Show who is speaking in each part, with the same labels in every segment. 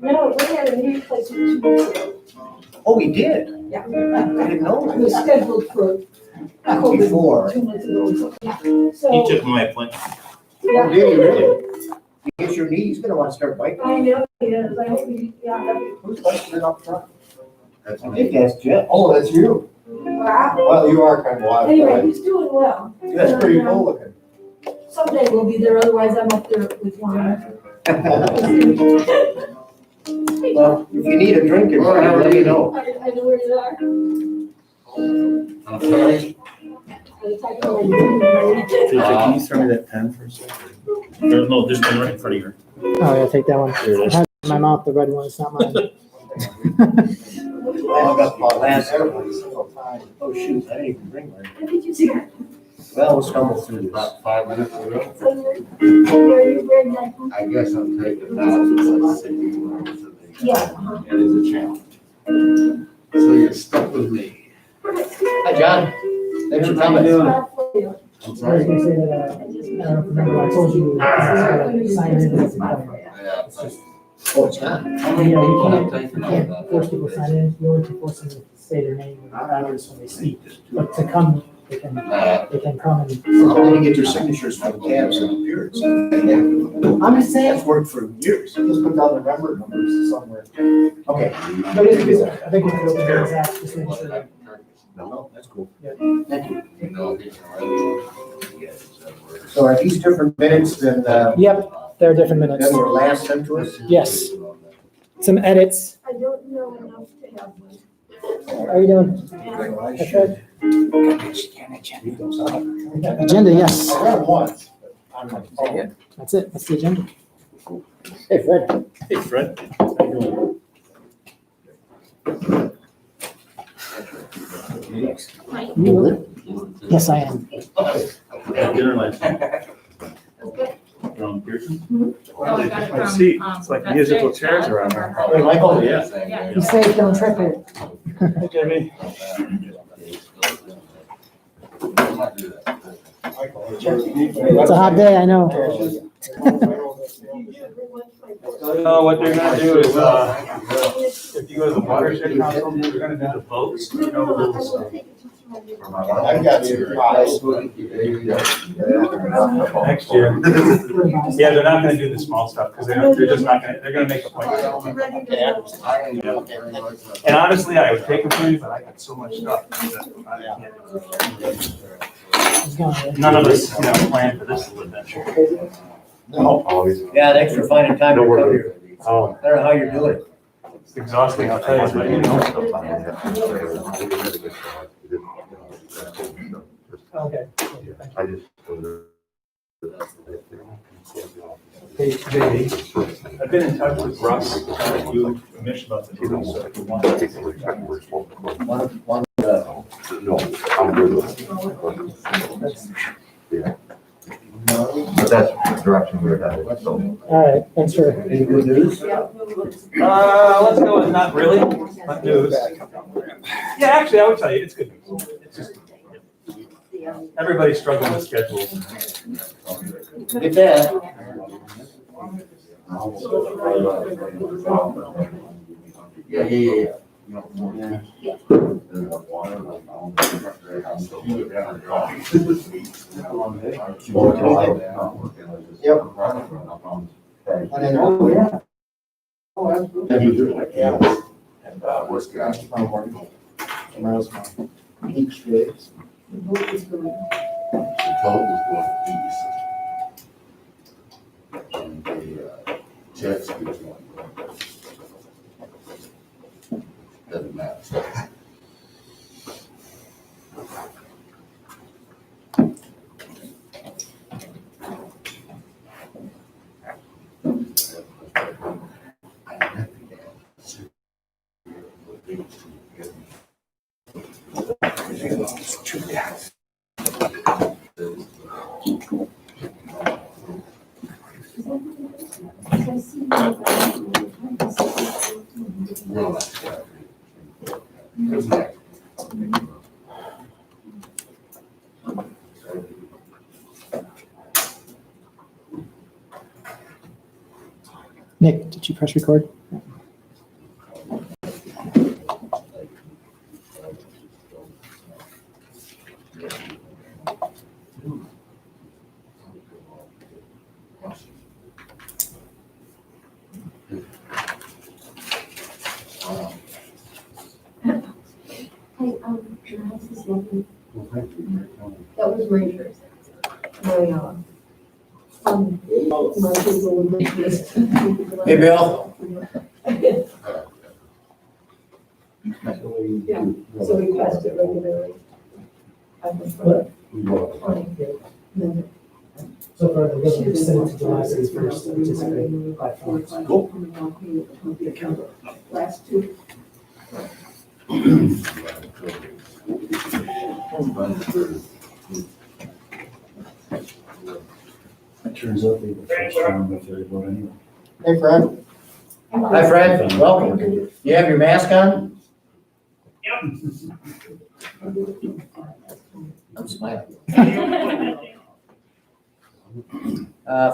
Speaker 1: No, we had a knee replacement 2 weeks ago.
Speaker 2: Oh, we did?
Speaker 1: Yeah.
Speaker 2: I didn't know
Speaker 1: It was
Speaker 2: that.
Speaker 1: scheduled for COVID
Speaker 2: Before.
Speaker 1: 2 months ago.
Speaker 3: He
Speaker 1: So,
Speaker 3: took my appointment.
Speaker 1: yeah.
Speaker 2: Did he really? He gets your knee, he's gonna want to start biking.
Speaker 1: I know he is. I hope he, yeah.
Speaker 2: Who's biking it up front? I think that's Jeff.
Speaker 4: Oh, that's you.
Speaker 1: Wow.
Speaker 4: Well, you are kind of wild.
Speaker 1: Anyway, he's doing well.
Speaker 4: That's pretty cool looking.
Speaker 1: Someday we'll be there, otherwise I'm up there with one.
Speaker 2: Well, if you need a drink, let me know.
Speaker 1: I know where you are.
Speaker 5: Okay.
Speaker 3: Can you throw me that pen for a second? There's no, there's one right in front of you.
Speaker 6: Oh, yeah, take that one.
Speaker 3: Here it is.
Speaker 6: I have it in my mouth, the red one, it's not mine.
Speaker 2: I hung up my last one. Oh, shoot, I didn't even bring mine.
Speaker 1: When did you see that?
Speaker 2: Well, we'll stumble through this.
Speaker 5: About 5 minutes ago.
Speaker 1: Yeah.
Speaker 5: I guess I'm taking that.
Speaker 1: Yeah.
Speaker 5: It is a challenge. So you're stuck with me.
Speaker 2: Hi, John. Thanks for coming.
Speaker 5: I'm
Speaker 6: I was
Speaker 5: sorry.
Speaker 6: gonna say that, I don't know if you remember, I told you, sign in as a player.
Speaker 5: Yeah.
Speaker 6: It's just,
Speaker 2: Oh, it's not.
Speaker 5: How many
Speaker 6: you
Speaker 5: people
Speaker 6: know,
Speaker 5: have
Speaker 6: you
Speaker 5: taken
Speaker 6: can't
Speaker 5: on
Speaker 6: force people to sign in, you only can force them to say their name and address when they speak. But to come, they can come and.
Speaker 2: How did they get their signatures from cabs and appearance?
Speaker 6: I'm just saying,
Speaker 2: That's worked for years.
Speaker 4: Just put down the member numbers somewhere.
Speaker 2: Okay.
Speaker 6: but it's because I think we can open those apps, just making sure.
Speaker 2: No, that's cool.
Speaker 6: Yeah.
Speaker 2: Thank you.
Speaker 5: You know, he's already.
Speaker 2: So are these different minutes than,
Speaker 6: Yep, they're different minutes.
Speaker 2: than were last sent to us?
Speaker 6: Yes. Some edits.
Speaker 1: I don't know enough to have one.
Speaker 6: How are you doing? That's good. Agenda, yes.
Speaker 4: I read it once, but I'm like, oh,
Speaker 6: That's it. That's the agenda.
Speaker 2: Hey, Fred.
Speaker 3: Hey, Fred. How you doing?
Speaker 6: Yes, I am.
Speaker 3: Had dinner last night. From Pearson?
Speaker 7: Oh, I got it from,
Speaker 8: See, it's like
Speaker 7: that's
Speaker 8: musical
Speaker 7: it.
Speaker 8: chairs around here.
Speaker 2: Hey, Michael.
Speaker 3: Yeah.
Speaker 6: Be safe, don't trip it.
Speaker 8: Hey, Jimmy.
Speaker 6: It's a hot day, I know.
Speaker 8: No, what they're gonna do is, if you go to the watershed council, they're gonna do the boats, you know, those,
Speaker 4: I've got some guys.
Speaker 8: next year. Yeah, they're not gonna do the small stuff, because they're just not gonna, they're gonna make a point. And honestly, I would take a break, but I got so much stuff. that I can't.
Speaker 6: It's going.
Speaker 3: None of us, planned for this little adventure.
Speaker 2: Yeah, thanks for finding time to come here.
Speaker 8: Oh,
Speaker 2: I don't know how you're doing it.
Speaker 8: it's exhausting, I'll tell you, but you know.
Speaker 6: Okay.
Speaker 9: I just.
Speaker 8: Hey, JD, I've been in touch with Russ, you mentioned about the meeting, so if you want.
Speaker 9: No, I'm good with it. Yeah. But that's the direction we're headed, so.
Speaker 6: All right, thanks for.
Speaker 2: Any good news?
Speaker 8: Let's go with not really, not news. Yeah, actually, I would tell you, it's good news. It's just, everybody's struggling with schedules.
Speaker 2: Look at that.
Speaker 5: Yeah.
Speaker 4: Yep. And then, oh, yeah. Oh, absolutely. Yeah.
Speaker 5: And, what's got?
Speaker 4: Tomorrow morning. Tomorrow's my beach day.
Speaker 5: The total is going east. And the, jet ski is going west. Doesn't matter.
Speaker 6: Nick, did you press record.
Speaker 7: Hey, can I ask this one? That was Rangers. My people would make this.
Speaker 2: Hey, Bill.
Speaker 7: Yeah, so we passed it regularly. I prefer 20 minutes.
Speaker 6: So far, the governor sent it to July 31st to participate by phone.
Speaker 7: Last two.
Speaker 2: It turns out they were first round if they vote anyway.
Speaker 4: Hey, Fred. Hi, Fred. Welcome. You have your mask on? I'm smiling.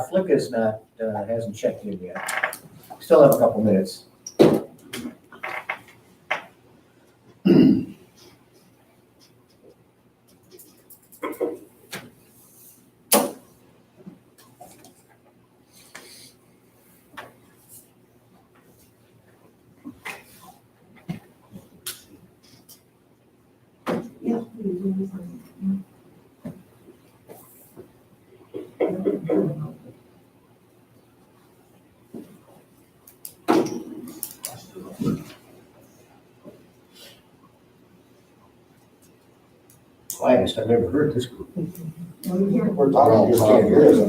Speaker 4: Flick is not, hasn't checked in yet. Still have a couple minutes.
Speaker 7: Yeah.
Speaker 4: Quietest I've ever heard this group.
Speaker 2: We're talking just can't hear us.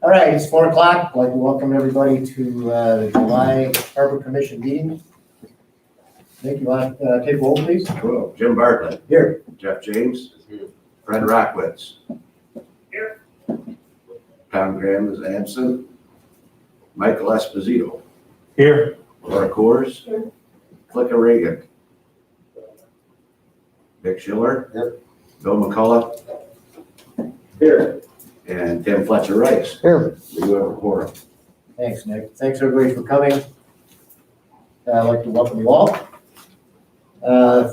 Speaker 4: All right, it's 4 o'clock. I'd like to welcome everybody to the July Harbor Commission meeting. Nick, you want to take roll, please?
Speaker 9: Cool. Jim Bartlett.
Speaker 4: Here.
Speaker 9: Jeff James. Fred Rockwitz. Here. Tom Graham is absent. Michael Esposito.
Speaker 8: Here.
Speaker 9: Laura Coors.
Speaker 7: Here.
Speaker 9: Flicka Reagan. Vic Schiller.
Speaker 2: Here.
Speaker 9: Bill McCullough.
Speaker 2: Here.
Speaker 9: And Tim Fletcher Rice.
Speaker 4: Here.
Speaker 9: We have a quorum.
Speaker 4: Thanks, Nick. Thanks, everybody, for coming. I'd like to welcome you all.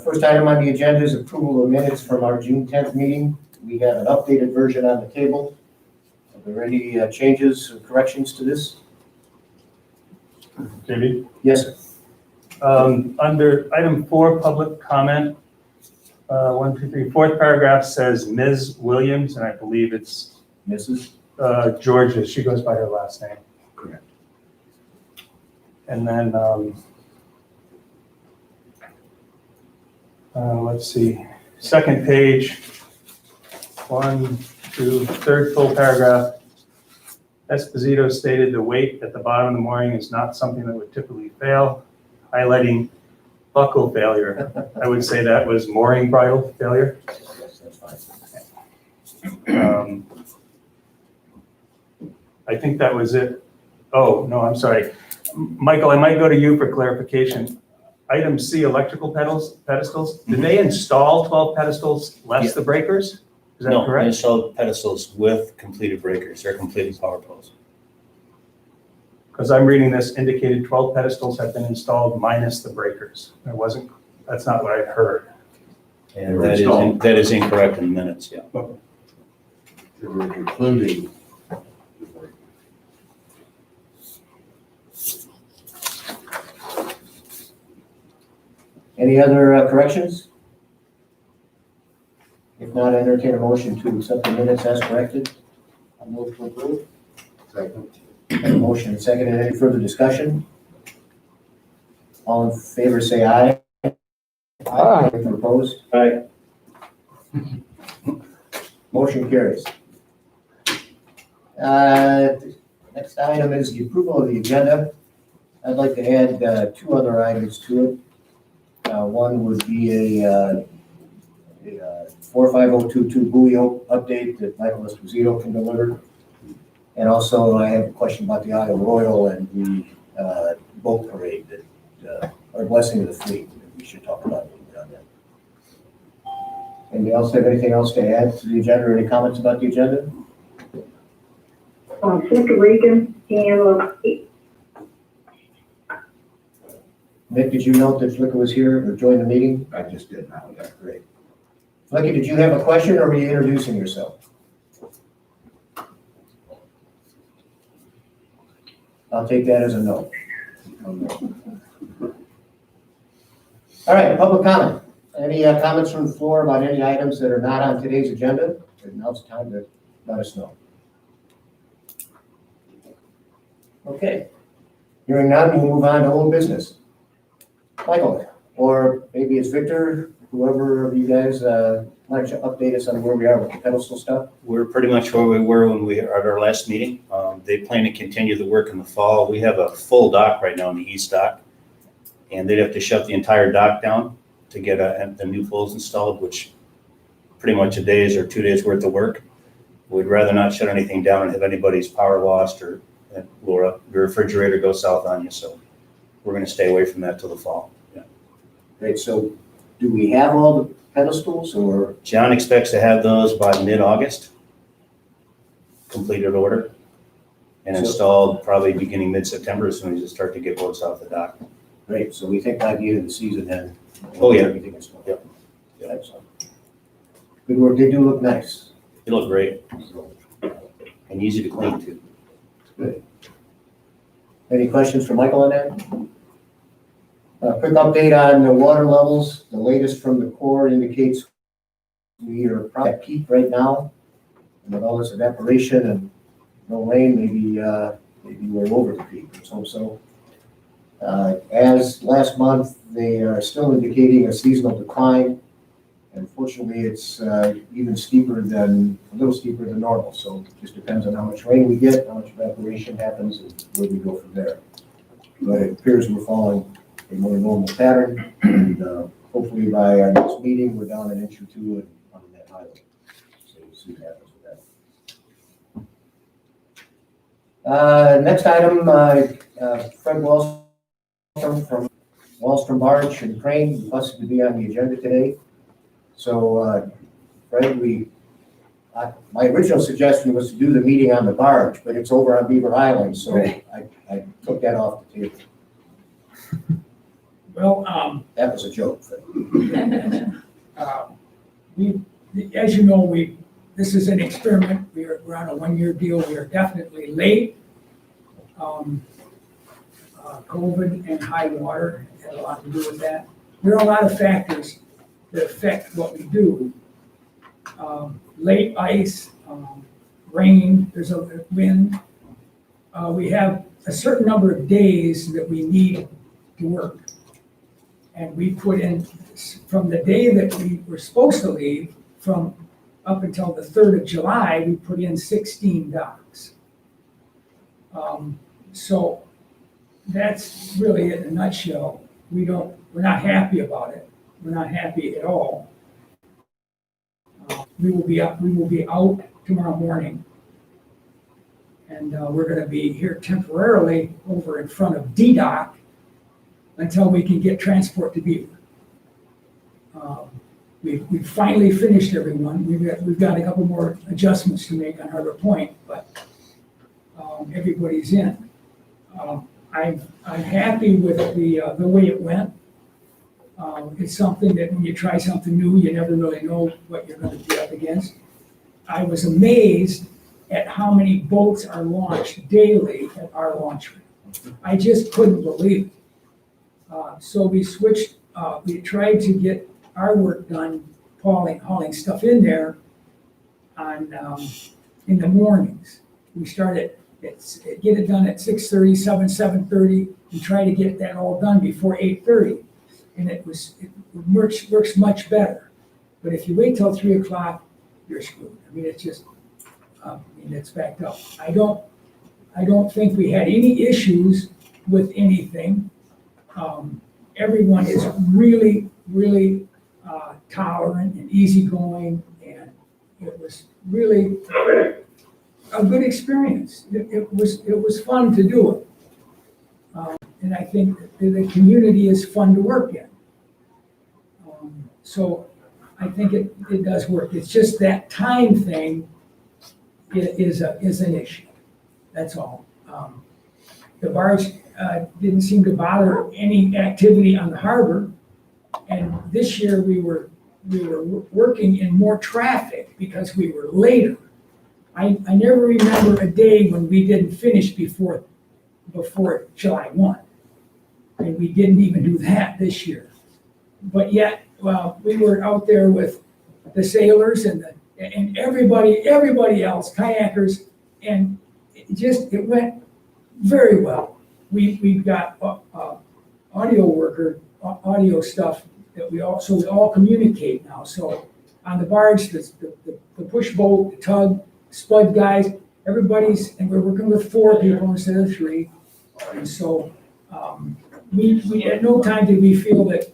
Speaker 4: First item on the agenda is approval of minutes from our June 10th meeting. We have an updated version on the table. Are there any changes or corrections to this?
Speaker 8: JB?
Speaker 4: Yes, sir.
Speaker 8: Under item 4, public comment, 1, 2, 3, fourth paragraph says Ms. Williams, and I believe it's
Speaker 4: Mrs.
Speaker 8: Georgia. She goes by her last name.
Speaker 9: Correct.
Speaker 8: And then, let's see, second page, 1, 2, third full paragraph. Esposito stated the weight at the bottom of the mooring is not something that would typically fail, highlighting buckle failure. I would say that was mooring bridle failure.
Speaker 4: Yes, that's fine.
Speaker 8: I think that was it. Oh, no, I'm sorry. Michael, I might go to you for clarification. Item C, electrical pedestals. Did they install 12 pedestals less the breakers? Is that
Speaker 3: No, they
Speaker 8: correct?
Speaker 3: installed pedestals with completed breakers or completed power poles.
Speaker 8: Because I'm reading this indicated 12 pedestals have been installed minus the breakers. It wasn't, that's not what I heard.
Speaker 3: And that is incorrect in the minutes, yeah.
Speaker 2: They were including.
Speaker 4: Any other corrections? If not, entertain a motion to accept the minutes as corrected.
Speaker 2: I move to approve. Second.
Speaker 4: Have a motion and second. Any further discussion? All in favor, say aye.
Speaker 2: Aye.
Speaker 4: Opposed?
Speaker 3: Aye.
Speaker 4: Motion carries. Next item is the approval of the agenda. I'd like to add 2 other items to it. One would be a 45022 buoy update that Michael Esposito can deliver. And also I have a question about the Isle Royal and the boat parade that, or blessing of the fleet, that we should talk about a little bit on that. Anybody else have anything else to add to the agenda or any comments about the agenda?
Speaker 7: Flicker Regan, and
Speaker 4: Nick, did you note that Flicker was here or joined the meeting?
Speaker 5: I just did now, yeah.
Speaker 4: Great. Flicker, did you have a question or were you introducing yourself? I'll take that as a no. All right, public comment. Any comments from the floor about any items that are not on today's agenda? And now's the time to let us know. Okay. Hearing none, we'll move on to old business. Michael, or maybe it's Victor, whoever of you guys, why don't you update us on where we are with the pedestal stuff?
Speaker 3: We're pretty much where we were when we were at our last meeting. They plan to continue the work in the fall. We have a full dock right now in the east dock. And they'd have to shut the entire dock down to get the new poles installed, which pretty much a day's or 2 days worth of work. We'd rather not shut anything down and have anybody's power lost or your refrigerator go south on you. So we're going to stay away from that till the fall. Yeah.
Speaker 4: Great, so do we have all the pedestals or?
Speaker 3: John expects to have those by mid-August, completed order, and installed probably beginning mid-September as soon as you start to get boats off the dock.
Speaker 4: Great, so we think by the end of the season then.
Speaker 3: Oh, yeah.
Speaker 4: Everything is.
Speaker 3: Yep.
Speaker 4: Excellent. Good work, they do look nice.
Speaker 3: They look great and easy to clean too.
Speaker 4: Good. Any questions for Michael on that? Quick update on the water levels. The latest from the Corps indicates we are probably at peak right now. And with all this evaporation and no rain, maybe we're over the peak. Let's hope so. As last month, they are still indicating a seasonal decline. Unfortunately, it's a little steeper than normal. So it just depends on how much rain we get, how much evaporation happens, and where we go from there. But it appears we're following a more normal pattern, and hopefully by our next meeting, we're down an inch or two on that highway. So we'll see what happens with that. Next item, Fred Wallstrom from Wallstrom Barge and Crane requested to be on the agenda today. So, Fred, my original suggestion was to do the meeting on the barge, but it's over on Beaver Island, so I took that off the table.
Speaker 10: Well,
Speaker 4: That was a joke.
Speaker 10: as you know, this is an experiment. We're on a one-year deal. We are definitely late. COVID and high water had a lot to do with that. There are a lot of factors that affect what we do. Late ice, rain, there's a wind. We have a certain number of days that we need to work. And we put in, from the day that we were supposed to leave, from up until the 3rd of July, we put in 16 docks. So that's really it in a nutshell. We're not happy about it. We're not happy at all. We will be out tomorrow morning. And we're going to be here temporarily over in front of D-Dock until we can get transport to Beaver. We've finally finished everyone. We've got a couple more adjustments to make on Harbor Point, but everybody's in. I'm happy with the way it went. It's something that when you try something new, you never really know what you're going to be up against. I was amazed at how many boats are launched daily at our launch ramp. I just couldn't believe it. So we switched, we tried to get our work done, hauling stuff in there in the mornings. We started get it done at 6:30, 7:30, and try to get that all done before 8:30. And it works much better. But if you wait till 3 o'clock, you're screwed. I mean, it's just, it's backed up. I don't think we had any issues with anything. Everyone is really, really tolerant and easygoing, and it was really a good experience. It was fun to do it. And I think the community is fun to work in. So I think it does work. It's just that time thing is an issue. that's all. The barge didn't seem to bother any activity on the harbor. And this year we were working in more traffic because we were later. I never remember a day when we didn't finish before July 1. And we didn't even do that this year. But yet, well, we were out there with the sailors and everybody else, kayakers, and it went very well. We've got audio stuff that we all communicate now. So on the barge, the push boat, the tug, spud guys, and we're working with 4 people instead of 3. And so we at no time did we feel that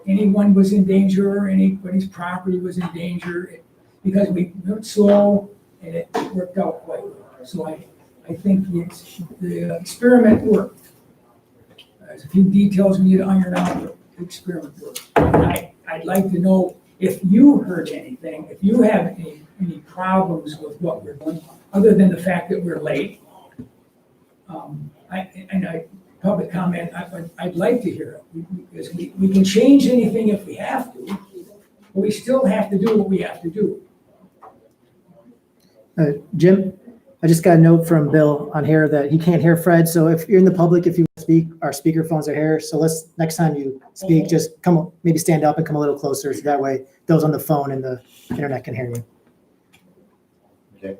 Speaker 10: anyone was in danger or anybody's property was in danger, because we went slow and it worked out quite well. So I think the experiment worked. There's a few details we need to iron out, but the experiment worked. And I'd like to know if you heard anything, if you have any problems with what we're doing, other than the fact that we're late. Public comment, I'd like to hear it, because we can change anything if we have to, but we still have to do what we have to do.
Speaker 6: Jim, I just got a note from Bill on here that he can't hear Fred. So if you're in the public, if you speak, our speakerphones are here. So next time you speak, just maybe stand up and come a little closer. So that way those on the phone and the internet can hear you.
Speaker 4: Okay.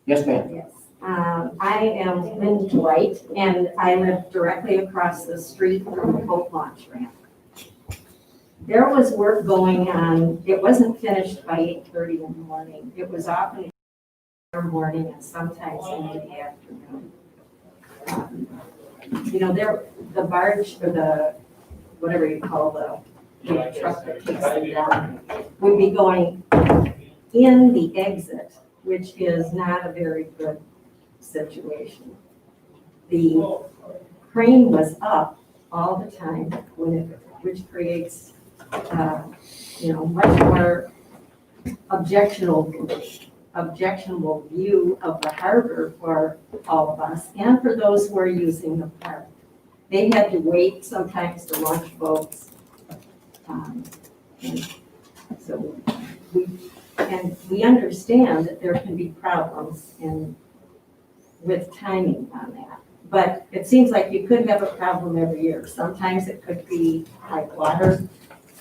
Speaker 4: Yes, ma'am.
Speaker 11: Yes. I am Lynn Dwight, and I live directly across the street from the boat launch ramp. There was work going on. It wasn't finished by 8:30 in the morning. It was often in the morning and sometimes in the afternoon. The barge, or the, whatever you call the truck that takes them down, would be going in the exit, which is not a very good situation. The crane was up all the time which creates, much more objectionable view of the harbor for all of us and for those who are using the park. They had to wait sometimes to launch boats. And so we understand that there can be problems with timing on that. But it seems like you could have a problem every year. Sometimes it could be like water.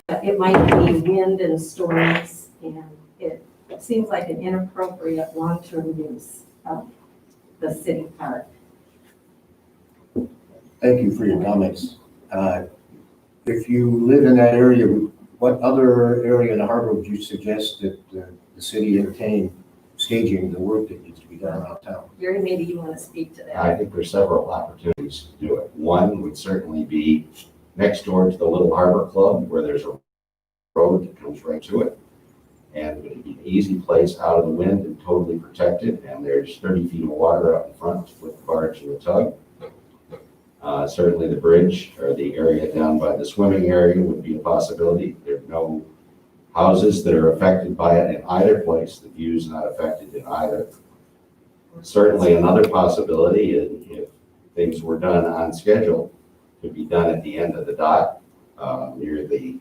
Speaker 11: It might be wind and storms, and it seems like an inappropriate long-term use of the city park.
Speaker 4: Thank you for your comments. If you live in that area, what other area in the harbor would you suggest that the city entertain staging the work that needs to be done around town?
Speaker 11: Gary, maybe you want to speak to that.
Speaker 9: I think there's several opportunities to do it. One would certainly be next door to the Little Harbor Club, where there's a road that comes right to it. And it would be an easy place out of the wind and totally protected. And there's 30 feet of water out in front with the barge and the tug. Certainly the bridge or the area down by the swimming area would be a possibility. There are no houses that are affected by it in either place. The view is not affected in either. Certainly another possibility, if things were done on schedule, could be done at the end of the dock near the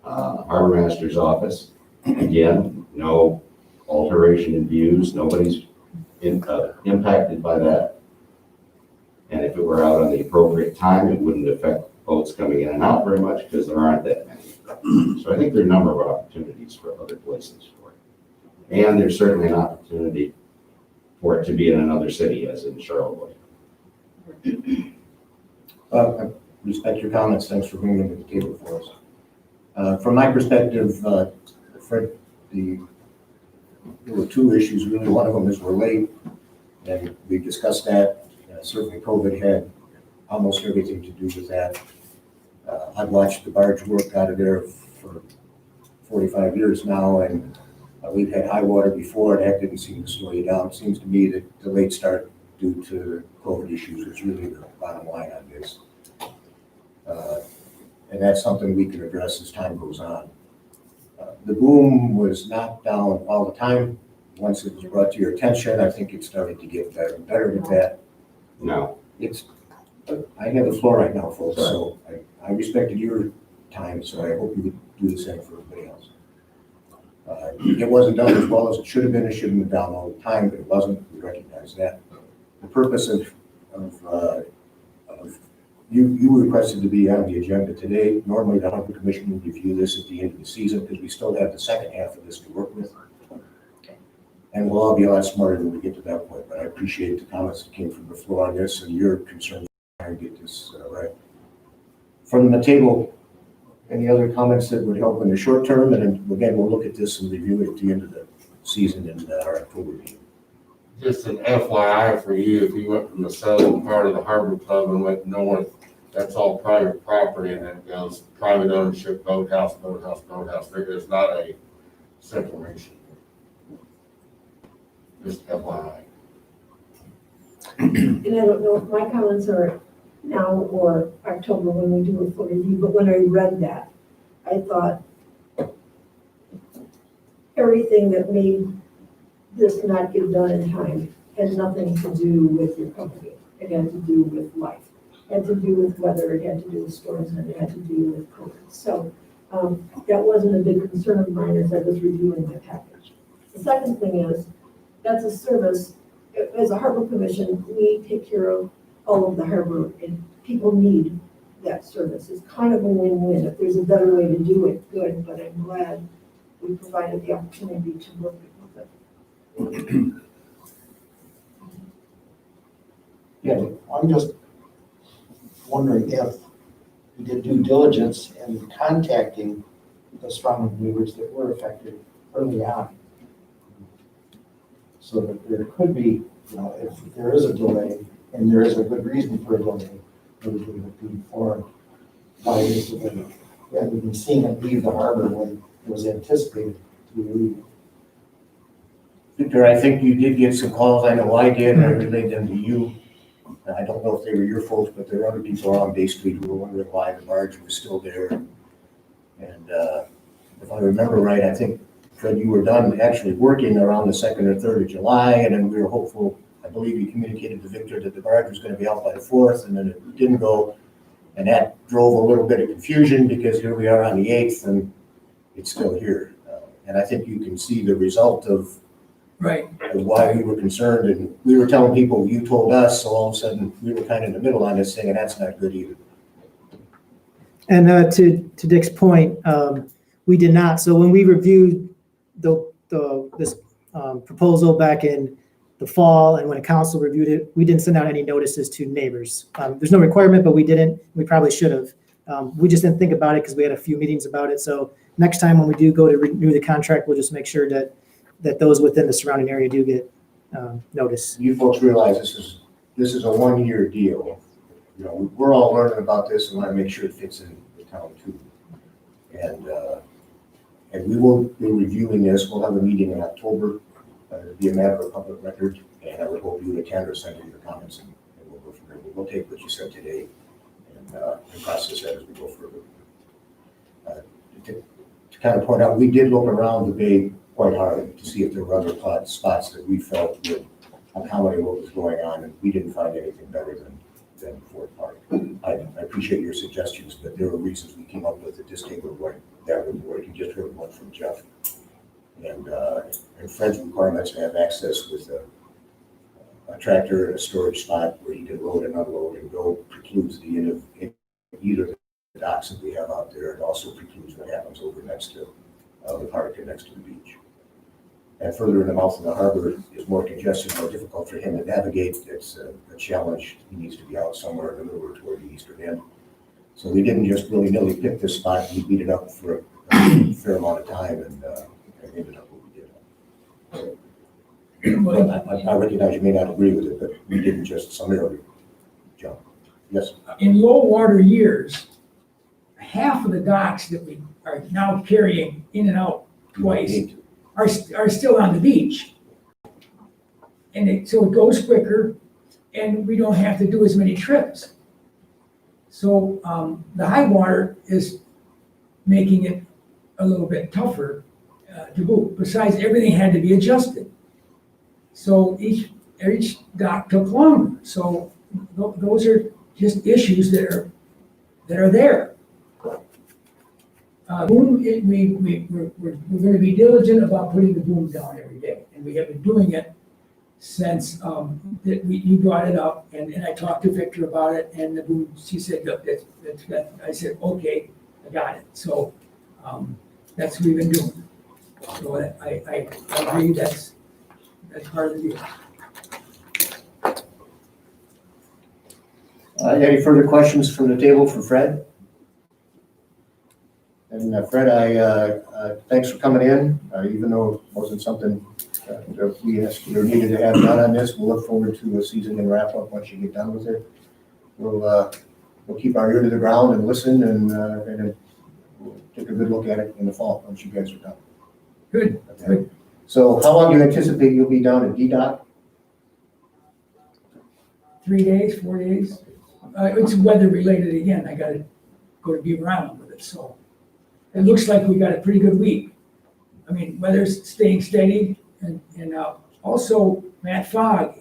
Speaker 9: harbor master's office. Again, no alteration in views. Nobody's impacted by that. And if it were out on the appropriate time, it wouldn't affect boats coming in and out very much because there aren't that many. So I think there are a number of opportunities for other places for it. And there's certainly an opportunity for it to be in another city, as in Charlotte.
Speaker 4: I respect your comments. Thanks for bringing them to the table for us. From my perspective, Fred, there were 2 issues really. One of them is we're late, and we discussed that. Certainly COVID had almost everything to do with that. I've watched the barge work out of there for 45 years now, and we've had high water before, and that didn't seem to slow you down. It seems to me that the late start due to COVID issues was really the bottom line on this. And that's something we can address as time goes on. The boom was knocked down all the time. once it was brought to your attention, I think it started to get better and better with that.
Speaker 9: No.
Speaker 4: I have the floor right now, folks, so I respected your time, so I hope you would do the same for everybody else. It wasn't done as well as it should have been. It should have been done all the time, but it wasn't. We recognize that. The purpose of you requested to be on the agenda today. Normally, the Harbor Commission would review this at the end of the season because we still have the second half of this to work with. And we'll all be a lot smarter when we get to that point, but I appreciate the comments that came from the floor on this and your concern to try and get this right. From the table, any other comments that would help in the short term? And then, again, we'll look at this and review it at the end of the season in our October meeting.
Speaker 5: Just an FYI for you, if you went from the southern part of the Harbor Club and went north, that's all private property and it goes private ownership, boathouse, boathouse, boathouse. There is not a separation. Just FYI.
Speaker 7: And I don't know if my comments are now or October when we do a full review, but when I read that, I thought everything that made this not get done in time had nothing to do with your company. It had to do with life. It had to do with weather. It had to do with storms, and it had to do with COVID. So that wasn't a big concern of mine as I was reviewing my package. The second thing is, that's a service. As a Harbor Commission, we take care of all of the harbor, and people need that service. It's kind of a win-win. If there's a better way to do it, good, but I'm glad we provided the opportunity to work with it.
Speaker 2: Yeah, I'm just wondering if we did due diligence in contacting the surrounding neighbors that were affected early on. So that there could be, if there is a delay, and there is a good reason for a delay, maybe we would be informed by this event, rather than seeing it leave the harbor when it was anticipated to leave.
Speaker 4: Victor, I think you did get some calls. I know I did, and I relayed them to you. I don't know if they were your folks, but there are other people on Bay Street who were wondering why the barge was still there. And if I remember right, I think, Fred, you were done actually working around the 2nd or 3rd of July, and then we were hopeful, I believe you communicated to Victor that the barge was going to be out by the 4th, and then it didn't go. And that drove a little bit of confusion because here we are on the 8th and it's still here. And I think you can see the result of
Speaker 10: Right.
Speaker 4: why we were concerned, and we were telling people, you told us, so all of a sudden we were kind of in the middle on this thing, and that's not good either.
Speaker 6: And to Dick's point, we did not. So when we reviewed this proposal back in the fall, and when a council reviewed it, we didn't send out any notices to neighbors. There's no requirement, but we didn't. We probably should have. We just didn't think about it because we had a few meetings about it. So next time when we do go to renew the contract, we'll just make sure that those within the surrounding area do get notice.
Speaker 4: You folks realize this is a 1-year deal. We're all learning about this and want to make sure it fits in the town too. And we will be reviewing this. We'll have a meeting in October. It'll be a matter of public record, and I would hope you would attend or send in your comments, and we'll go from there. We'll take what you said today and process that as we go further. To kind of point out, we did look around the bay quite hard to see if there were other spots that we felt would accommodate what was going on, and we didn't find anything better than Fort Park. I appreciate your suggestions, but there were reasons we came up with that this table work. That would work. You just heard one from Jeff. And Fred's requirements to have access with a tractor and a storage spot where he can load and unload and go precludes the end of either of the docks that we have out there. It also precludes what happens over next to the park and next to the beach. And further in the mouth of the harbor is more congested, more difficult for him to navigate. It's a challenge. He needs to be out somewhere in the middle or toward the eastern end. So we didn't just willy-nilly pick this spot. We beat it up for a fair amount of time and ended up what we did. So, I recognize you may not agree with it, but we didn't just summarily jump. Yes?
Speaker 10: In low water years, half of the docks that we are now carrying in and out twice are still on the beach. And so it goes quicker and we don't have to do as many trips. So the high water is making it a little bit tougher to move. Besides, everything had to be adjusted. So each dock took longer. So those are just issues that are there. Boom, we're gonna be diligent about putting the boom down every day, and we have been doing it since, you brought it up, and I talked to Victor about it, and the boom, she said, look, that's, I said, okay, I got it, so, that's what we've been doing. So I agree, that's part of the deal.
Speaker 4: Any further questions from the table for Fred? And Fred, thanks for coming in, even though it wasn't something that we asked or needed to have done on this. We'll look forward to a season and wrap up once you get done with it. We'll keep our ear to the ground and listen, and we'll take a good look at it in the fall once you guys are done.
Speaker 10: Good,
Speaker 4: Okay.
Speaker 10: good.
Speaker 4: So how long do you anticipate you'll be down at DDOT?
Speaker 10: 3 days, 4 days. It's weather related again. I gotta go to Beaver Island with it, so. It looks like we got a pretty good week. I mean, weather's staying steady, and also Matt Fogg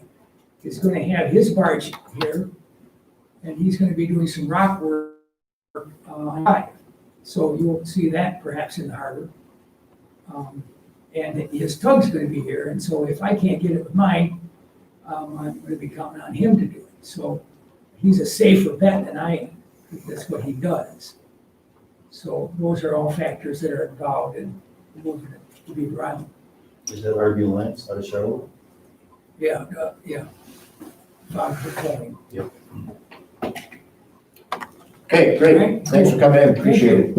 Speaker 10: is gonna have his barge here, and he's gonna be doing some rock work on high. So you'll see that perhaps in the harbor. And his tug's gonna be here, and so if I can't get it with mine, I'm gonna be counting on him to do it. So he's a safer bet than I am, because that's what he does. So those are all factors that are involved in moving it to Beaver Island.
Speaker 3: Is that RB Lance out of Charlotte?
Speaker 10: Yeah, yeah. Fog's recording.
Speaker 4: Okay, great. Thanks for coming in. Appreciate it.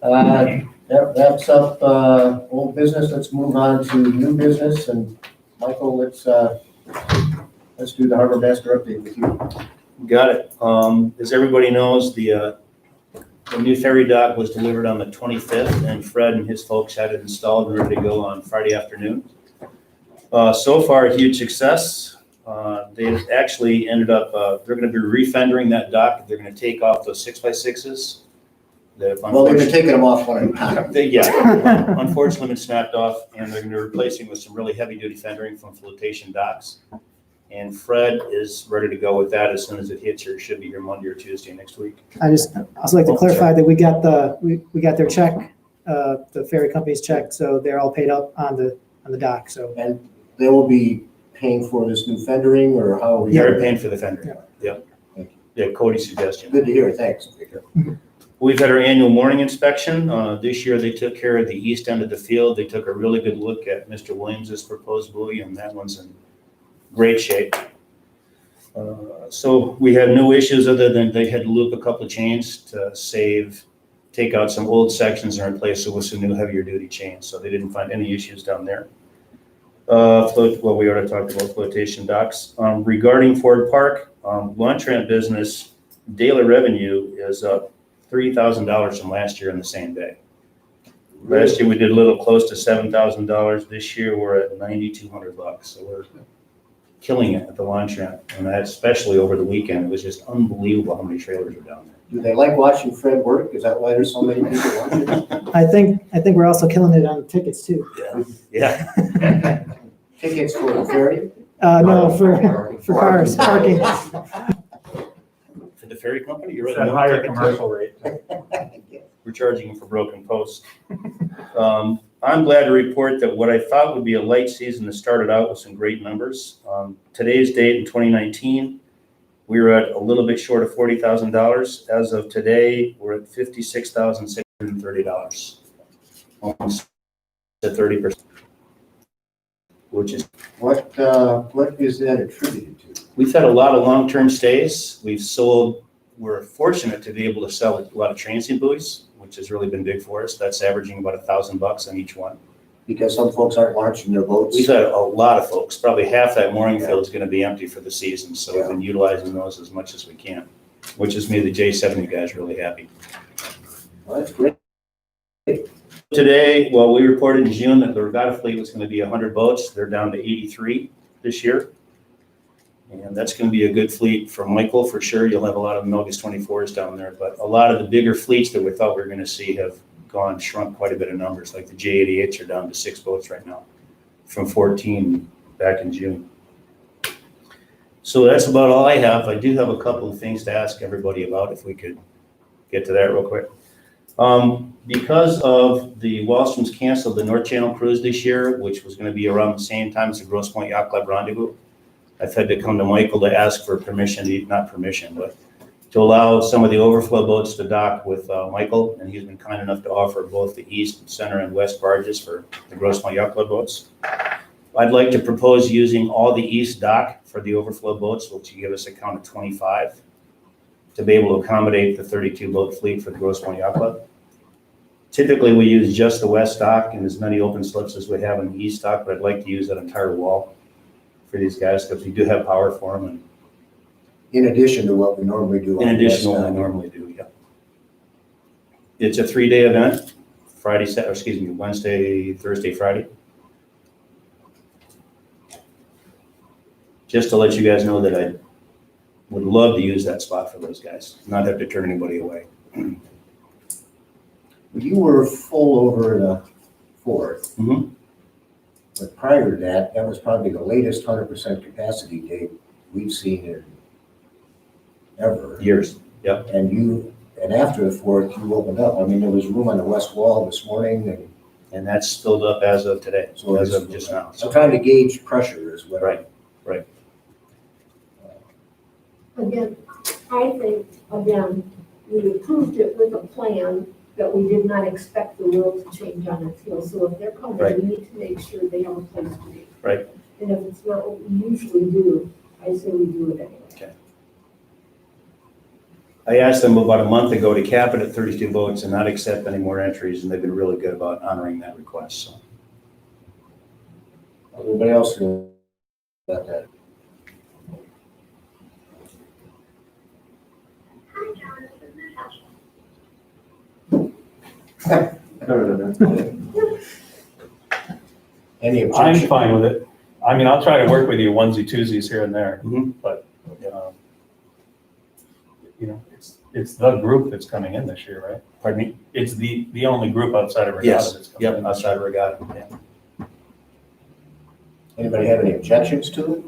Speaker 4: That wraps up old business. Let's move on to new business. And Michael, let's do the Harbor Master update with you.
Speaker 3: Got it. As everybody knows, the new ferry dock was delivered on the 25th, and Fred and his folks had it installed and ready to go on Friday afternoon. So far, a huge success. They actually ended up, they're gonna be refendering that dock. They're gonna take off those 6x6s.
Speaker 4: Well, they've been taking them off one at a time.
Speaker 3: Yeah, unfortunately, been snapped off, and they're gonna be replacing with some really heavy-duty fendering from flotation docks. And Fred is ready to go with that as soon as it hits here. It should be here Monday or Tuesday next week.
Speaker 6: I also like to clarify that we got we got their check, the ferry company's check, so they're all paid up on the dock, so.
Speaker 4: And they will be paying for this new fendering, or how are we?
Speaker 3: They're paying for the fendering. Yep.
Speaker 4: Thank
Speaker 3: Yeah, Cody's suggestion.
Speaker 4: Good to hear. Thanks.
Speaker 3: We've had our annual morning inspection. This year, they took care of the east end of the field. They took a really good look at Mr. Williams's proposed buoy, and that one's in great shape. So we had no issues other than they had to loop a couple of chains to take out some old sections and replace it with some new heavier duty chains. So they didn't find any issues down there. Well, we already talked about flotation docks. Regarding Ford Park, launch ramp business, daily revenue is up $3,000 from last year in the same day. Last year we did a little close to $7,000. This year we're at $9,200. So we're killing it at the launch ramp, and that especially over the weekend. It was just unbelievable how many trailers are down there.
Speaker 4: Do they like watching Fred work? Is that why there's so many people watching?
Speaker 6: I think we're also killing it on tickets too.
Speaker 3: Yeah.
Speaker 4: Tickets for the ferry?
Speaker 6: No, for cars, parking.
Speaker 3: For the ferry company, you're
Speaker 8: It's
Speaker 3: right.
Speaker 8: a higher commercial rate.
Speaker 3: We're charging them for broken posts. I'm glad to report that what I thought would be a light season that started out with some great numbers. Today's date in 2019, we were at a little bit short of $40,000. As of today, we're at $56,630, almost at 30%, which is.
Speaker 4: What is that attributed to?
Speaker 3: We've had a lot of long-term stays. We're fortunate to be able to sell a lot of transient buoys, which has really been big for us. That's averaging about $1,000 on each one.
Speaker 4: Because some folks aren't launching their boats.
Speaker 3: We've had a lot of folks, probably half that mooring field is gonna be empty for the season, so we've been utilizing those as much as we can, which has made the J70 guys really happy.
Speaker 4: Well, that's great.
Speaker 3: Today, well, we reported in June that the regatta fleet was gonna be 100 boats. They're down to 83 this year. And that's gonna be a good fleet for Michael, for sure. You'll have a lot of Milgus 24s down there, but a lot of the bigger fleets that we thought we were gonna see have shrunk quite a bit of numbers. Like the J88s are down to 6 boats right now from 14 back in June. So that's about all I have. I do have a couple of things to ask everybody about, if we could get to that real quick. Because of the Wallstrom's canceled the North Channel cruise this year, which was gonna be around the same time as the Grosse Pointe Yacht Club Rendezvous, I've had to come to Michael to ask for permission, not permission, but to allow some of the overflow boats to dock with Michael, and he's been kind enough to offer both the east, center, and west barges for the Grosse Pointe Yacht Club boats. I'd like to propose using all the east dock for the overflow boats, which will give us a count of 25, to be able to accommodate the 32 boat fleet for the Grosse Pointe Yacht Club. Typically, we use just the west dock and as many open slips as we have in the east dock, but I'd like to use that entire wall for these guys, because we do have power for them, and
Speaker 4: In addition to what we normally do.
Speaker 3: in
Speaker 4: on the
Speaker 3: addition to
Speaker 4: west
Speaker 3: what we
Speaker 4: side.
Speaker 3: normally do, yeah. It's a 3-day event, Wednesday, Thursday, Friday. Just to let you guys know that I would love to use that spot for those guys, not have to turn anybody away.
Speaker 4: You were full over the 4th.
Speaker 3: Mhm.
Speaker 4: But prior to that, that was probably the latest 100% capacity day we've seen in ever.
Speaker 3: Years,
Speaker 4: And after the 4th, you opened up. I mean, there was room on the west wall this morning, and
Speaker 3: and that's filled up as of today,
Speaker 4: so
Speaker 3: as of just now.
Speaker 4: I'm trying to gauge pressure as well.
Speaker 3: Right.
Speaker 7: Again, I think, again, we approved it with a plan that we did not expect the world to change on its heels. So if they're coming,
Speaker 3: Right.
Speaker 7: we need to make sure they have a place to be.
Speaker 3: Right.
Speaker 7: And if it's not what we usually do, I say we do it anyway.
Speaker 3: I asked them about a month ago to cap it at 32 boats and not accept any more entries, and they've been really good about honoring that request, so.
Speaker 4: Everybody else know about that? Any
Speaker 8: I'm
Speaker 4: objection?
Speaker 8: fine with it. I mean, I'll try to work with you onesie twosies here and there,
Speaker 3: Mhm.
Speaker 8: but, it's the group that's coming in this year, right?
Speaker 3: Pardon me?
Speaker 8: It's the only group outside of Regatta
Speaker 3: Yes,
Speaker 8: that's coming
Speaker 3: yep,
Speaker 8: in.
Speaker 3: outside of Regatta, yeah.
Speaker 4: Anybody have any objections to it?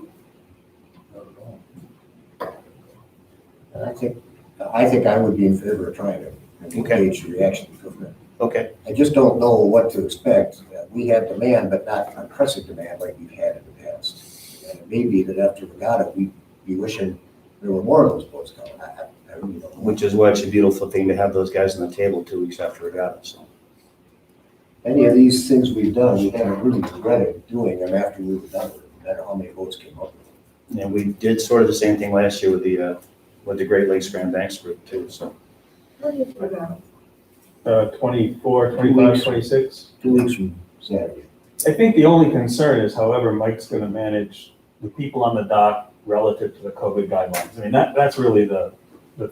Speaker 4: And I think I would be in favor of trying it and
Speaker 3: Okay.
Speaker 4: engage the reaction from it.
Speaker 3: Okay,
Speaker 4: I just don't know what to expect. We have demand, but not unprecedented demand like we've had in the past. And it may be that after Regatta, we'd be wishing there were more of those boats coming. I really don't know.
Speaker 3: which is why it's a beautiful thing to have those guys on the table 2 weeks after Regatta, so.
Speaker 4: Any of these things we've done, we haven't really regretted doing them after we were done with them, no matter how many boats came up with.
Speaker 3: And we did sort of the same thing last year with the Great Lakes Grand Banks group too, so.
Speaker 7: What do you think about?
Speaker 8: 24, 25, 26.
Speaker 4: 2 weeks from Saturday.
Speaker 8: I think the only concern is however Mike's gonna manage the people on the dock relative to the COVID guidelines. I mean, that's really the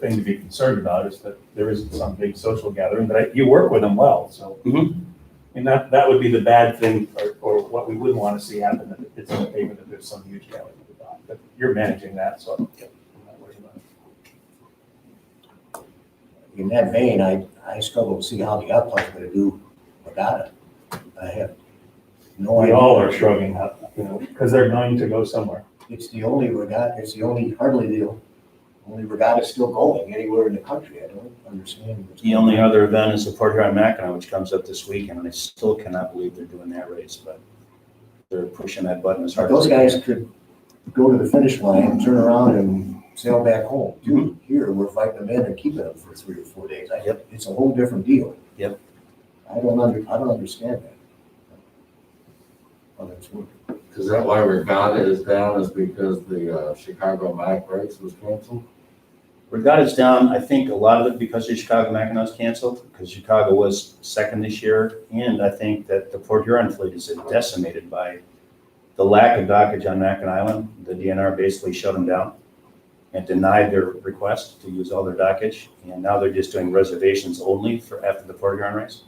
Speaker 8: thing to be concerned about, is that there isn't some big social gathering, but you work with them well, so.
Speaker 3: Mhm.
Speaker 8: And that would be the bad thing, or what we wouldn't want to see happen, that it's in the paper that there's some huge gathering at the dock. But you're managing that, so I'm not worried about it.
Speaker 4: In that vein, I struggle to see how the yacht club's gonna do Regatta. I have no
Speaker 8: We
Speaker 4: idea.
Speaker 8: all are shrugging, because they're going to go somewhere.
Speaker 4: It's the only regatta, it's the only, hardly the only regatta still going anywhere in the country. I don't understand. what's
Speaker 3: The
Speaker 4: going
Speaker 3: only
Speaker 4: on.
Speaker 3: other event is the Port Huron Mackinac, which comes up this weekend, and I still cannot believe they're doing that race, but they're pushing that button as hard as
Speaker 4: Those
Speaker 3: they
Speaker 4: guys
Speaker 3: can.
Speaker 4: could go to the finish line, turn around and sail back home. Here, we're fighting them in and keeping them for 3 or 4 days.
Speaker 3: Yep.
Speaker 4: It's a whole different deal.
Speaker 3: Yep.
Speaker 4: I don't understand that. Well, that's working.
Speaker 5: Is that why Regatta is down, is because the Chicago Mac race was canceled?
Speaker 3: Regatta's down, I think a lot of it because the Chicago Mackinac's canceled, because Chicago was second this year, and I think that the Port Huron fleet is decimated by the lack of dockage on Mackinac Island. The DNR basically shut them down and denied their request to use all their dockage, and now they're just doing reservations only for after the Port Huron race.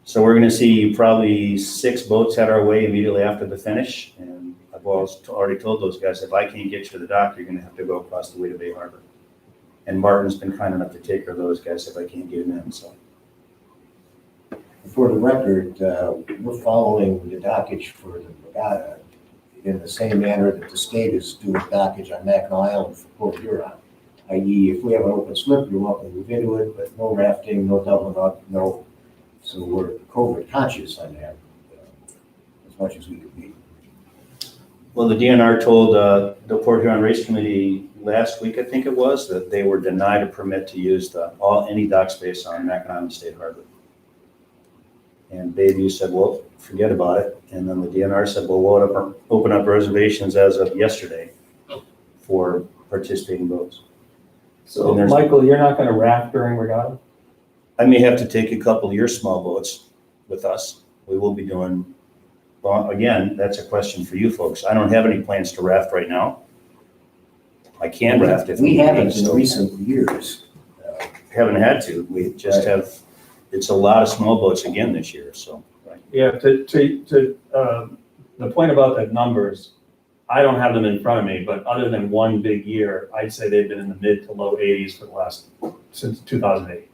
Speaker 3: So we're gonna see probably 6 boats head our way immediately after the finish, and I've already told those guys, if I can't get you to the dock, you're gonna have to go across the Weta Bay Harbor. And Martin's been kind enough to take care of those guys if I can't get them in, so.
Speaker 4: For the record, we're following the dockage for the regatta. in the same manner that the state is doing dockage on Mackinac Island for Port Huron. I.e., if we have an open slip, you're welcome to move into it, but no rafting, no doubling up, no. So we're COVID conscious on that, as much as we could be.
Speaker 3: Well, the DNR told the Port Huron Race Committee last week, I think it was, that they were denied a permit to use any dock space on Mackinac Island State Harbor. And Bayview said, well, forget about it. And then the DNR said, well, we'll open up reservations as of yesterday for participating boats.
Speaker 12: So,
Speaker 3: And there's-
Speaker 12: Michael, you're not gonna raft during regatta?
Speaker 3: I may have to take a couple of your small boats with us. We will be doing, well, again, that's a question for you folks. I don't have any plans to raft right now. I can raft if
Speaker 4: We
Speaker 3: need
Speaker 4: haven't
Speaker 3: be,
Speaker 4: in
Speaker 3: so
Speaker 4: recent years.
Speaker 3: haven't had to. We just have, it's a lot of small boats again this year, so.
Speaker 12: Yeah, the point about the numbers, I don't have them in front of me, but other than one big year, I'd say they've been in the mid to low 80s for the last, since 2008.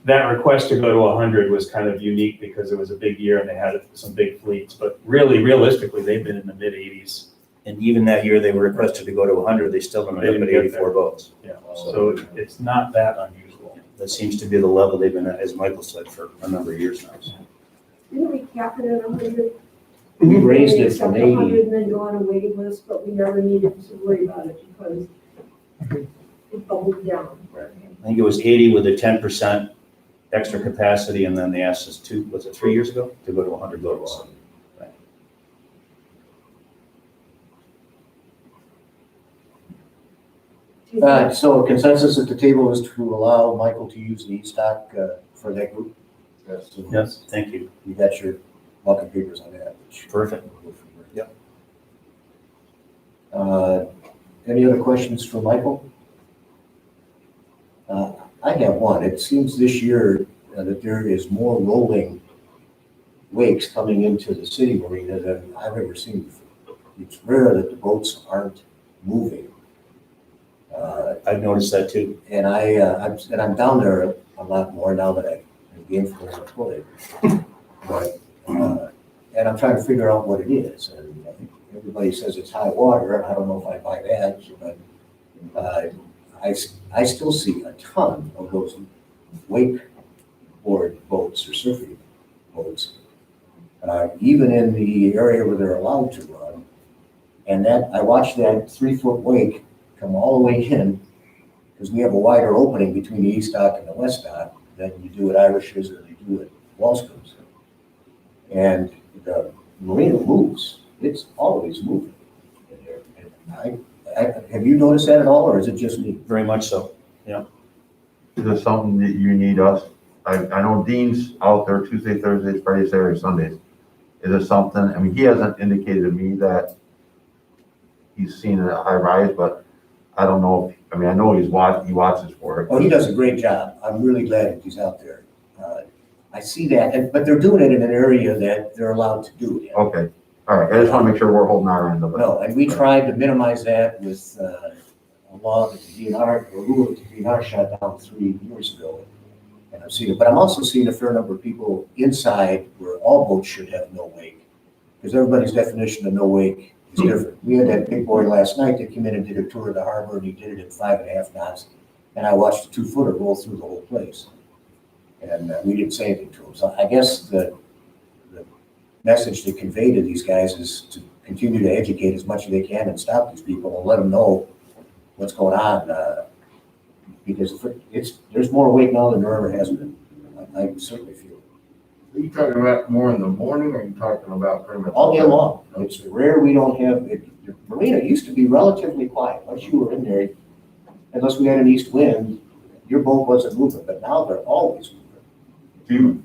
Speaker 12: That request to go to 100 was kind of unique because it was a big year and they had some big fleets, but really realistically, they've been in the mid 80s.
Speaker 3: And even that year they were requested to go to 100, they still don't
Speaker 12: They
Speaker 3: have
Speaker 12: didn't
Speaker 3: but
Speaker 12: get
Speaker 3: 84
Speaker 12: there.
Speaker 3: boats.
Speaker 12: Yeah, so it's not that unusual.
Speaker 3: That seems to be the level they've been at, as Michael said, for a number of years now.
Speaker 7: Didn't we cap it at 100?
Speaker 4: We raised it
Speaker 7: Accept
Speaker 4: from
Speaker 7: 100
Speaker 4: 80.
Speaker 7: and then go on a waiting list, but we never needed to worry about it because it bubbled down.
Speaker 3: I think it was 80 with a 10% extra capacity, and then they asked us was it 3 years ago, to go to 100 boats.
Speaker 4: So consensus at the table is to allow Michael to use the e-stock for that group?
Speaker 5: Yes.
Speaker 4: So
Speaker 3: Yes, thank you.
Speaker 4: You got your welcome papers on that. which-
Speaker 3: Perfect. Yep.
Speaker 4: Any other questions for Michael? I have one. It seems this year that there is more rolling wakes coming into the city marina than I've ever seen before. It's rare that the boats aren't moving.
Speaker 3: I've noticed that too.
Speaker 4: And I'm down there a lot more now that I'm gainfully employed. But, and I'm trying to figure out what it is. And I think everybody says it's high water, and I don't know if I buy that, but I still see a ton of those wakeboard boats or surfing boats, even in the area where they're allowed to run. And that, I watched that 3-foot wake come all the way in, because we have a wider opening between the east dock and the west dock than you do at Irish's or they do at Wallscombe's. And the marina moves. It's always moving in there. And have you noticed that at all, or is it just me?
Speaker 3: Very much so.
Speaker 13: Is there something that you need us? I know Dean's out there Tuesday, Thursdays, Fridays, Saturdays, Sundays. Is there something, I mean, he hasn't indicated to me that he's seen a high rise, but I don't know if, I mean, I know he watches for it.
Speaker 4: Oh, he does a great job. I'm really glad that he's out there. I see that, but they're doing it in an area that they're allowed to do it in.
Speaker 13: Okay, all right, I just want to make sure we're holding our end of it.
Speaker 4: No, and we tried to minimize that with a law that the DNR, or rule that the DNR shot down 3 years ago. And I've seen it, but I'm also seeing a fair number of people inside where all boats should have no wake. Because everybody's definition of no wake is different. We had that big boy last night that came in and did a tour of the harbor, and he did it at 5.5 knots. And I watched a 2-footer roll through the whole place. And we didn't say anything to him. So I guess the message to convey to these guys is to continue to educate as much as they can and stop these people and let them know what's going on. Because there's more wake now than there ever has been. I certainly feel it.
Speaker 5: Are you talking about more in the morning, or are you talking about pretty much?
Speaker 4: All day long. It's rare we don't have, the marina used to be relatively quiet. Once you were in there, unless we had an east wind, your boat wasn't moving, but now they're always moving.
Speaker 13: Do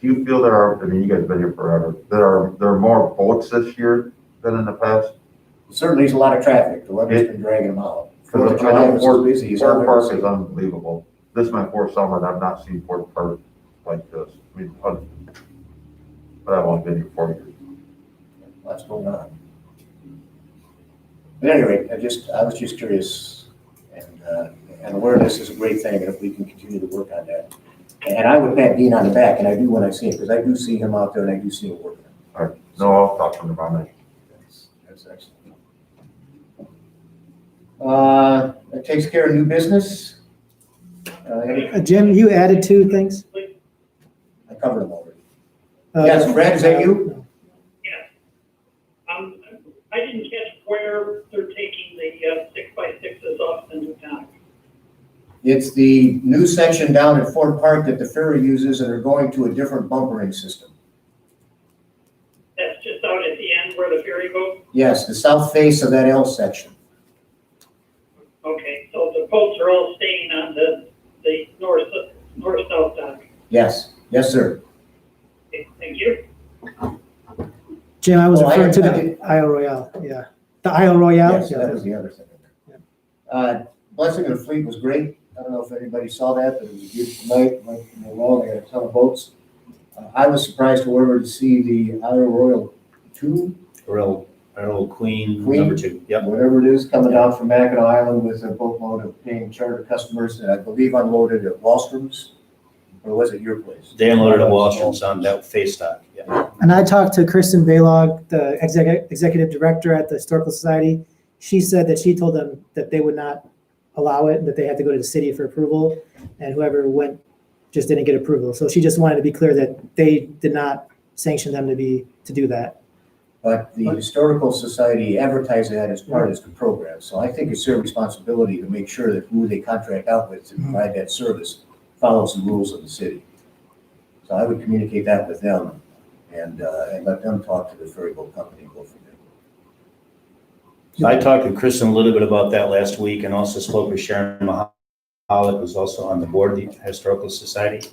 Speaker 13: you feel there are, I mean, you guys have been here forever, there are more boats this year than in the past?
Speaker 4: Certainly there's a lot of traffic. The weather's been dragging them out.
Speaker 13: Because I
Speaker 4: July
Speaker 13: know
Speaker 4: was so busy as I've
Speaker 13: Fort
Speaker 4: ever
Speaker 13: Park
Speaker 4: seen.
Speaker 13: is unbelievable. This is my 4th summer and I've not seen Fort Park like this. I mean, but I've only been here 4 years.
Speaker 4: What's going on? But anyway, I was just curious, and awareness is a great thing, and if we can continue to work on that. And I would pat Dean on the back, and I do when I see him, because I do see him out there and I do see him working.
Speaker 13: All right, no, I'll talk to him about it.
Speaker 4: That's excellent. That takes care of new business.
Speaker 6: Jim, you added 2 things?
Speaker 4: I covered them already.
Speaker 6: Uh,
Speaker 4: Yes, Fred, is that you?
Speaker 14: I didn't catch where they're taking the 6x6s off the new dock.
Speaker 4: It's the new section down at Ford Park that the ferry uses, and they're going to a different bumpering system.
Speaker 14: That's just out at the end where the ferry goes?
Speaker 4: Yes, the south face of that L section.
Speaker 14: Okay, so the boats are all staying on the north-south dock.
Speaker 4: Yes, yes, sir.
Speaker 14: Okay, thank you.
Speaker 6: Jim, I was
Speaker 4: Oh, I-
Speaker 6: referring to
Speaker 4: I
Speaker 6: the
Speaker 4: did-
Speaker 6: Isle Royale, yeah. The Isle Royale?
Speaker 4: Yes, that was the other thing. Blessing of the Fleet was great. I don't know if anybody saw that, but it was a beautiful night, went well, they had a ton of boats. I was surprised, however, to see the Isle Royal 2,
Speaker 3: Earl Queen,
Speaker 4: Queen?
Speaker 3: number 2. Yep.
Speaker 4: whatever it is, coming down from Mackinac Island with a boatload of paying charter customers, and I believe unloaded at Wallstrom's, or was it your place?
Speaker 3: They unloaded at Wallstrom's on that face dock. Yeah.
Speaker 6: And I talked to Kristen Baylog, the executive director at the Historical Society. She said that she told them that they would not allow it, that they had to go to the city for approval, and whoever went just didn't get approval. So she just wanted to be clear that they did not sanction them to do that.
Speaker 4: But the Historical Society advertised that as part of the program, so I think it's their responsibility to make sure that who they contract out with to provide that service follows the rules of the city. So I would communicate that with them and let them talk to the ferry boat company and go from there.
Speaker 3: So I talked to Kristen a little bit about that last week and also spoke with Sharon Mahalik, who's also on the board of the Historical Society.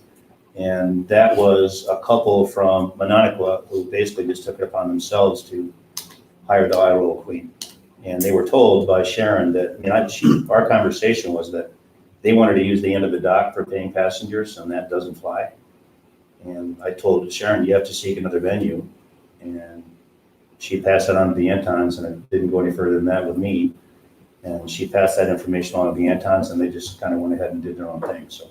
Speaker 3: And that was a couple from Mononaqua who basically just took it upon themselves to hire the Isle Royal Queen. And they were told by Sharon that, our conversation was that they wanted to use the end of the dock for paying passengers, and that doesn't fly. And I told Sharon, you have to seek another venue. And she passed that on to the Antons, and it didn't go any further than that with me. And she passed that information on to the Antons, and they just kind of went ahead and did their own thing, so.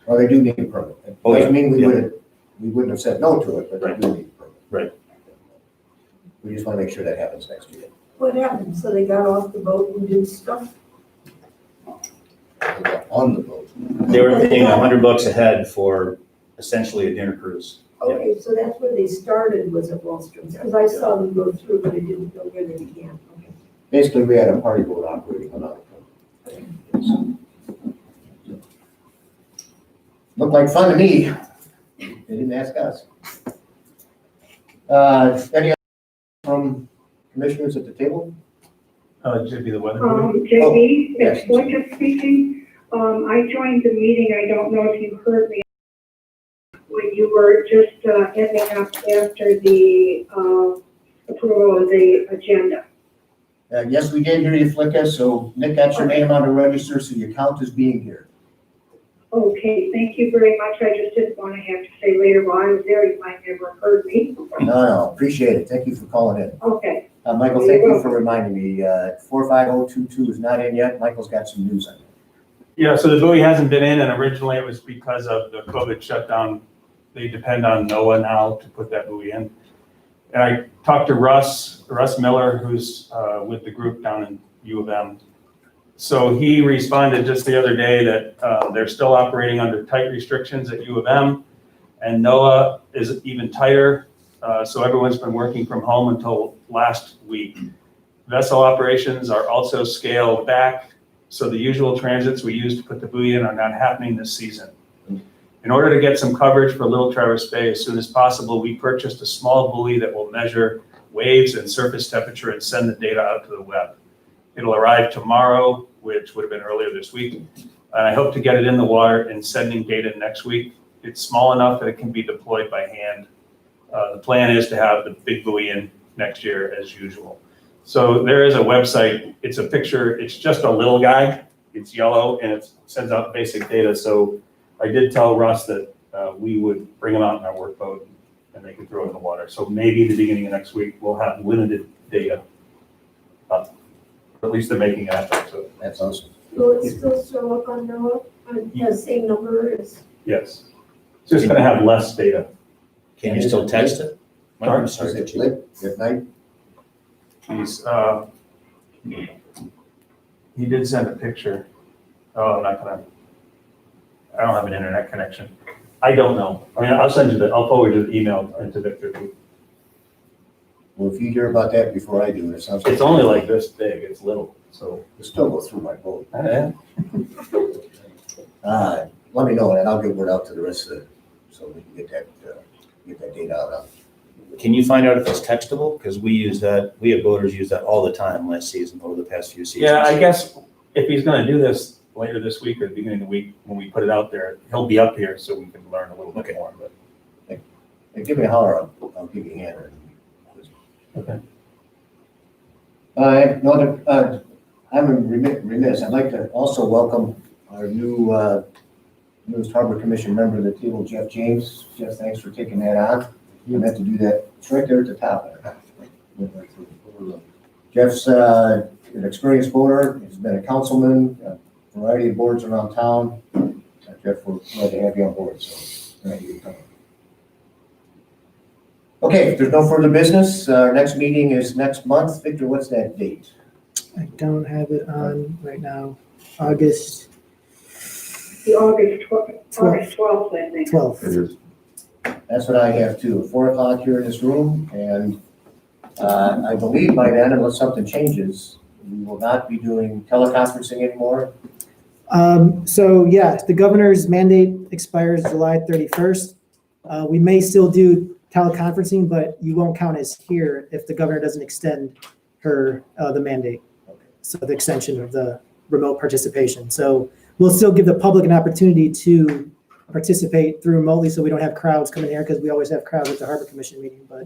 Speaker 4: Well, they do need a permit. It
Speaker 3: Oh, yeah.
Speaker 4: doesn't mean
Speaker 3: Yeah.
Speaker 4: we wouldn't have said no to it, but they
Speaker 3: Right.
Speaker 4: do need a permit.
Speaker 3: Right.
Speaker 4: We just want to make sure that happens next year.
Speaker 7: What happened? So they got off the boat and did stuff?
Speaker 4: They got on the boat.
Speaker 3: They were paying $100 a head for essentially a dinner cruise. Yeah.
Speaker 7: Okay, so that's where they started, was at Wallstrom's, because I saw them go through, but I didn't know where they began. Okay.
Speaker 4: Basically, we had a party boat operating on our boat. Looked like fun to me. They didn't ask us. Any other from commissioners at the table?
Speaker 8: JP, the weather.
Speaker 4: Oh,
Speaker 15: JB,
Speaker 4: yes.
Speaker 15: it's Boyka speaking. I joined the meeting, I don't know if you heard me, when you were just ending up after the approval of the agenda.
Speaker 4: Yes, we did hear you, Flicka, so Nick got your name on the register, so your count is being here.
Speaker 15: Okay, thank you very much. I just didn't want to have to say later while I was there, you might never heard me.
Speaker 4: No, appreciate it. Thank you for calling in.
Speaker 15: Okay.
Speaker 4: Michael, thank you for reminding me. 45022 is not in yet. Michael's got some news on it.
Speaker 8: Yeah, so the buoy hasn't been in, and originally it was because of the COVID shutdown. They depend on NOAA now to put that buoy in. And I talked to Russ Miller, who's with the group down in U of M. So he responded just the other day that they're still operating under tight restrictions at U of M, and NOAA is even tighter. So everyone's been working from home until last week. Vessel operations are also scaled back, so the usual transits we use to put the buoy in are not happening this season. In order to get some coverage for Little Traverse Bay as soon as possible, we purchased a small buoy that will measure waves and surface temperature and send the data out to the web. It'll arrive tomorrow, which would have been earlier this week. And I hope to get it in the water and sending data next week. It's small enough that it can be deployed by hand. The plan is to have the big buoy in next year as usual. So there is a website. It's a picture. It's just a little guy. It's yellow and it sends out basic data. So I did tell Russ that we would bring them out in our workboat and they could throw it in the water. So maybe the beginning of next week, we'll have limited data. At least they're making an effort. So
Speaker 4: That's awesome.
Speaker 7: Will it still show up on NOAA, on the same number as?
Speaker 8: yes, it's just going to have less data.
Speaker 3: Can you still text it?
Speaker 8: Sorry?
Speaker 3: I'm sorry.
Speaker 4: Is it lit at night?
Speaker 8: geez, he did send a picture. Oh, I'm not gonna, I don't have an internet connection. I don't know. I mean, I'll forward you the email to Victor.
Speaker 4: Well, if you hear about that before I do, it sounds like.
Speaker 12: It's only like this big, it's little, so.
Speaker 4: It'll still go through my boat.
Speaker 12: Yeah.
Speaker 4: Let me know, and I'll get word out to the rest of it, so we can get that data out.
Speaker 3: Can you find out if it's textable? Because we use that, we have voters use that all the time last season, over the past few seasons.
Speaker 12: Yeah, I guess if he's gonna do this later this week or the beginning of the week, when we put it out there, he'll be up here so we can learn a little bit more, but.
Speaker 4: Hey, give me a holler, I'll give you a hand.
Speaker 12: Okay.
Speaker 4: I'm remiss, I'd like to also welcome our newest Harbor Commission member of the table, Jeff James. Jeff, thanks for taking that on. You meant to do that, it's right there at the top. Jeff's an experienced voter, he's been a councilman, a variety of boards around town. Jeff, we're glad to have you on board, so thank you for coming. Okay, if there's no further business, our next meeting is next month. Victor, what's that date?
Speaker 6: I don't have it on right now. August
Speaker 15: The August 12th, I think.
Speaker 6: 12th.
Speaker 13: It is.
Speaker 4: That's what I have too, 4:00 here in this room, and I believe by then, unless something changes, we will not be doing teleconferencing anymore.
Speaker 6: So yeah, the governor's mandate expires July 31st. We may still do teleconferencing, but you won't count as here if the governor doesn't extend the mandate. So the extension of the remote participation. So we'll still give the public an opportunity to participate through remotely, so we don't have crowds coming here, because we always have crowds at the Harbor Commission meeting, but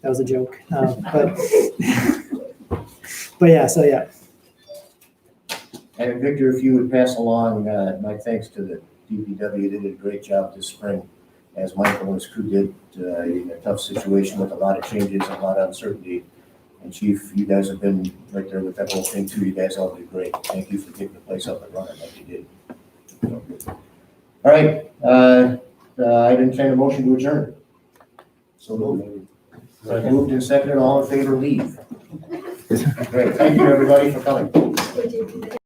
Speaker 6: that was a joke. But yeah, so yeah.
Speaker 4: And Victor, if you would pass along my thanks to the DPW, they did a great job this spring, as Michael and his crew did in a tough situation with a lot of changes, a lot of uncertainty. And Chief, you guys have been right there with that whole thing too. You guys all did great. Thank you for getting the place up and running like you did. All right, I entertain a motion to adjourn. So moved. Moved and seconded, all in favor, leave. Great, thank you everybody for coming.